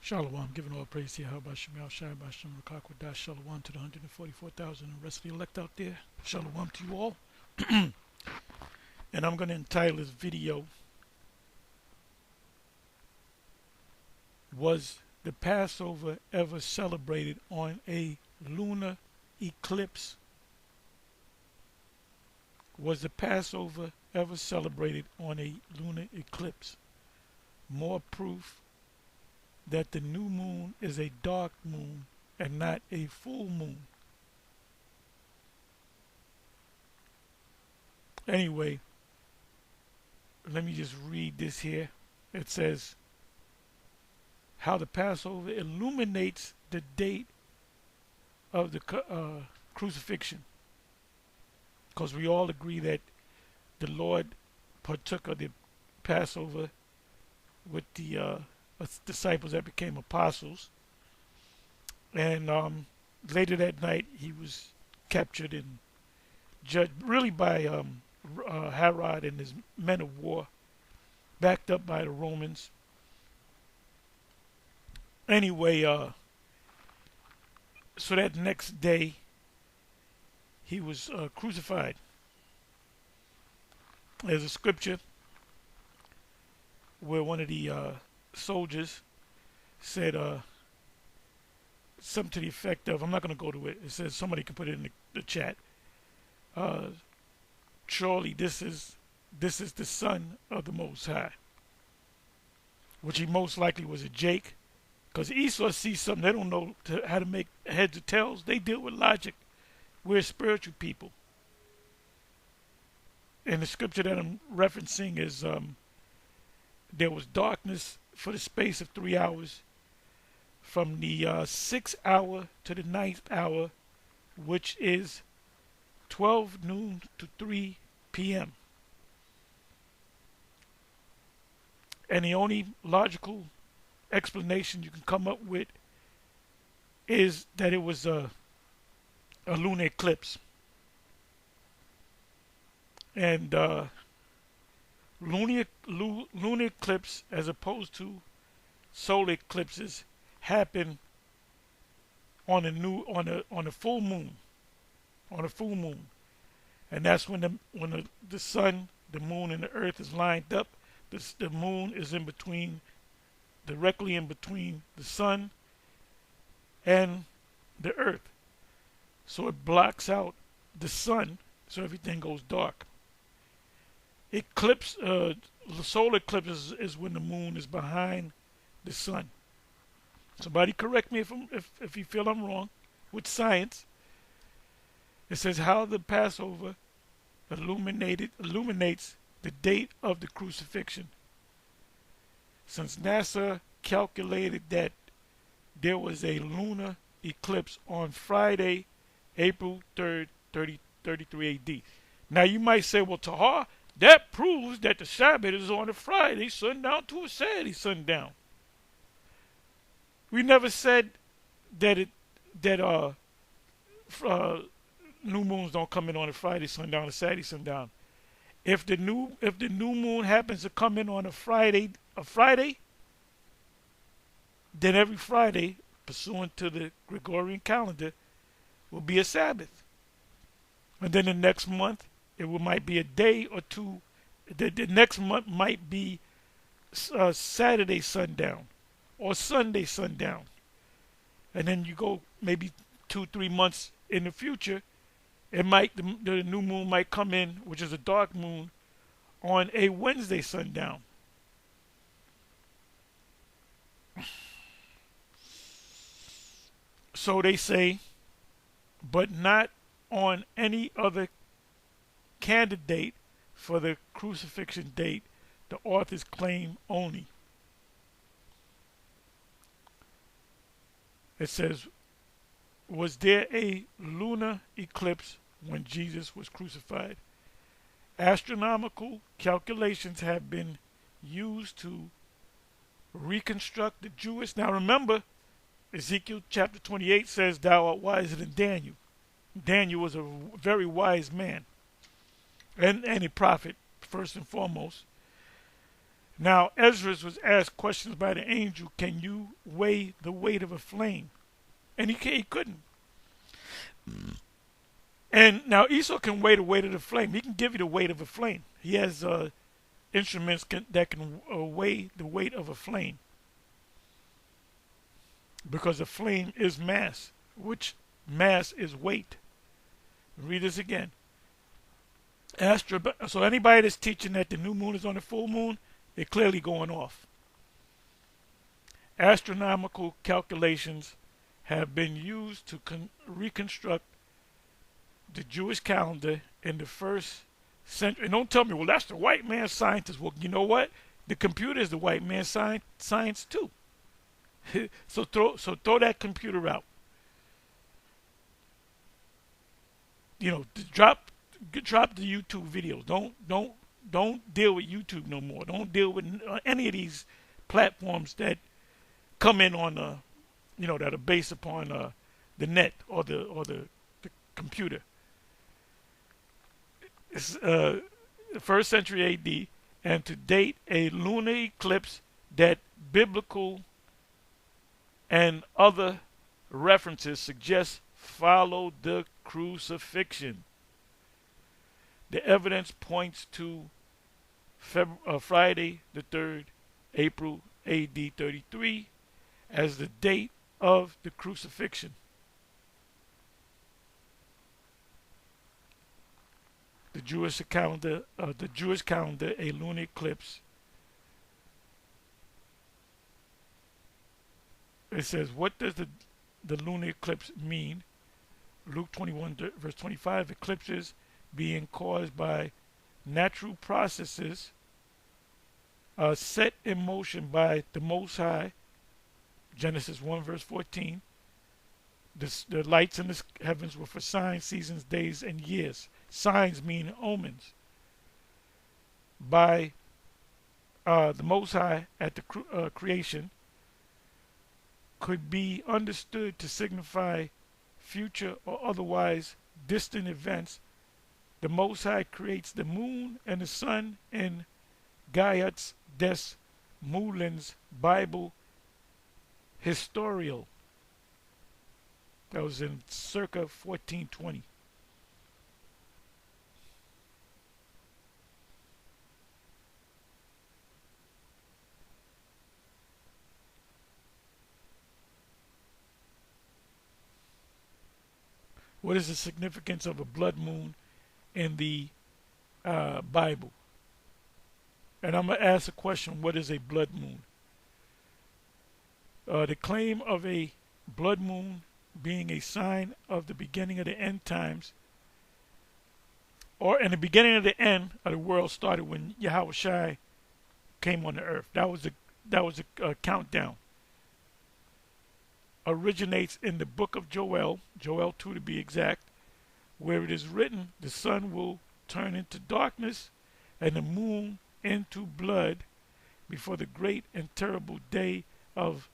Shalom, giving all praise to Yahweh Shem Yahweh Shai Bashem Rakakwadash. Shalom to the 144,000 and the rest of the elect out there. Shalom to you all. And I'm going to entitle this video, Was the Passover Ever Celebrated on a Lunar Eclipse? Was the Passover ever celebrated on a lunar eclipse? More proof that the new moon is a dark moon and not a full moon. Anyway, let me just read this here. It says, how the Passover illuminates the date of the crucifixion. Because we all agree that the Lord partook of the Passover with the disciples that became apostles. And later that night, he was captured and judged really by Herod and his men of war, backed up by the Romans. Anyway, so that next day, he was crucified. There's a scripture where one of the soldiers said something to the effect of, I'm not going to go to it. It says, somebody can put it in the chat. Surely this is the son of the Most High, which he most likely was a Jake, because Esau sees something they don't know how to make heads or tails. They deal with logic. We're spiritual people. And the scripture that I'm referencing is there was darkness for the space of 3 hours from the 6th hour to the 9th hour, which is 12 noon to 3 p.m. And the only logical explanation you can come up with is that it was a lunar eclipse. And lunar eclipse, as opposed to solar eclipses, happen on a full moon, and that's when the sun, the moon, and the earth is lined up. The moon is directly in between the sun and the earth, so it blocks out the sun, so everything goes dark. Solar eclipse is when the moon is behind the sun. Somebody correct me if you feel I'm wrong with science. It says how the Passover illuminates the date of the crucifixion. Since NASA calculated that there was a lunar eclipse on Friday, April 3rd, 3033 AD. Now you might say, well, Tahar, that proves that the Sabbath is on a Friday sundown to a Saturday sundown. We never said that new moons don't come in on a Friday sundown or Saturday sundown. If the new moon happens to come in on a Friday, then every Friday, pursuant to the Gregorian calendar, will be a Sabbath. And then the next month, might be a day or two. The next month might be Saturday sundown or Sunday sundown. And then you go maybe 2-3 months in the future, the new moon might come in, which is a dark moon, on a Wednesday sundown. So they say, but not on any other candidate for the crucifixion date, the authors claim only. It says, was there a lunar eclipse when Jesus was crucified? Astronomical calculations have been used to reconstruct the Jewish. Now remember, Ezekiel chapter 28 says, thou art wiser than Daniel. Daniel was a very wise man and a prophet, first and foremost. Now, Ezra was asked questions by the angel, can you weigh the weight of a flame? And he couldn't. And now Esau can weigh the weight of the flame. He can give you the weight of a flame. He has instruments that can weigh the weight of a flame. Because a flame is mass, which mass is weight. Read this again. So anybody that's teaching that the new moon is on the full moon, they're clearly going off. Astronomical calculations have been used to reconstruct the Jewish calendar in the first century. And don't tell me, well, that's the white man scientist. Well, you know what? The computer is the white man science too. so throw that computer out. You know, drop the YouTube videos. Don't deal with YouTube no more. Don't deal with any of these platforms that come in on that are based upon the net or the computer. It's the first century A.D. and to date a lunar eclipse that biblical and other references suggest followed the crucifixion. The evidence points to Friday the 3rd, April AD 33 as the date of the crucifixion. The Jewish calendar, a lunar eclipse. It says, what does the lunar eclipse mean? Luke 21 verse 25, eclipses being caused by natural processes set in motion by the Most High. Genesis 1 verse 14. The lights in the heavens were for signs, seasons, days, and years. Signs mean omens. By the Most High at the creation could be understood to signify future or otherwise distant events. The Most High creates the moon and the sun in Gaius des Moulins Bible Historial. That was in circa 1420. What is the significance of a blood moon in the Bible? And I'm going to ask a question, what is a blood moon? The claim of a blood moon being a sign of the beginning of the end times, or in the beginning of the end of the world started when Yahweh Shai came on the earth. That was a countdown. Originates in the book of Joel 2 to be exact, where it is written, the sun will turn into darkness and the moon into blood before the great and terrible day of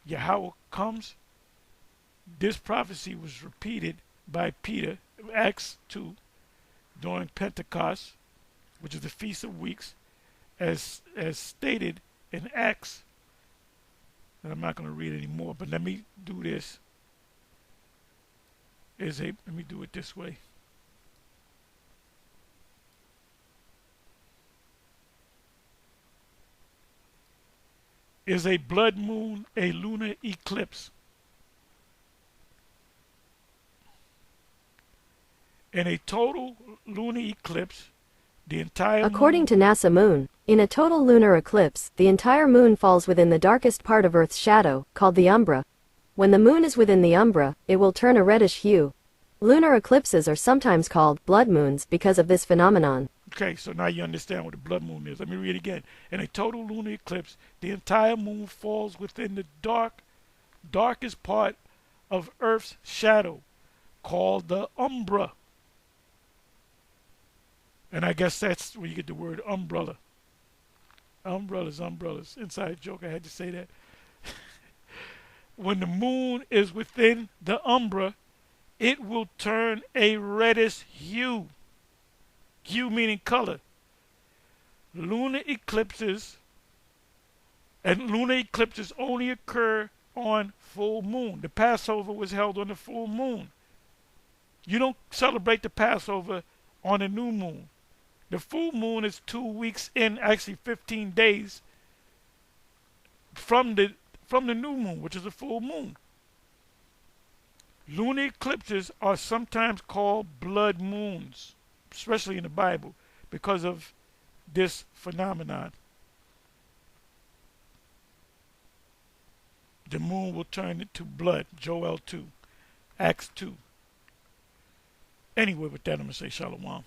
Yahweh comes. This prophecy was repeated by Peter in Acts 2 during Pentecost, which is the Feast of Weeks, as stated in Acts. And I'm not going to read anymore, but let me do this. Let me do it this way. Is a blood moon a lunar eclipse? In a total lunar eclipse, the entire According to NASA Moon, in a total lunar eclipse, the entire moon falls within the darkest part of Earth's shadow, called the umbra. When the moon is within the umbra, it will turn a reddish hue. Lunar eclipses are sometimes called blood moons because of this phenomenon. Okay, so now you understand what a blood moon is. Let me read it again. In a total lunar eclipse, the entire moon falls within the darkest part of Earth's shadow, called the umbra. And I guess that's where you get the word umbrella. Umbrellas. Inside joke, I had to say that. When the moon is within the umbra, it will turn a reddish hue. Hue meaning color. lunar eclipses, and lunar eclipses only occur on full moon. The Passover was held on the full moon. You don't celebrate the Passover on a new moon. The full moon is 2 weeks in, actually 15 days from the new moon, which is a full moon. Lunar eclipses are sometimes called blood moons, especially in the Bible, because of this phenomenon. The moon will turn into blood, Joel 2, Acts 2. Anyway, with that, I'm going to say shalom.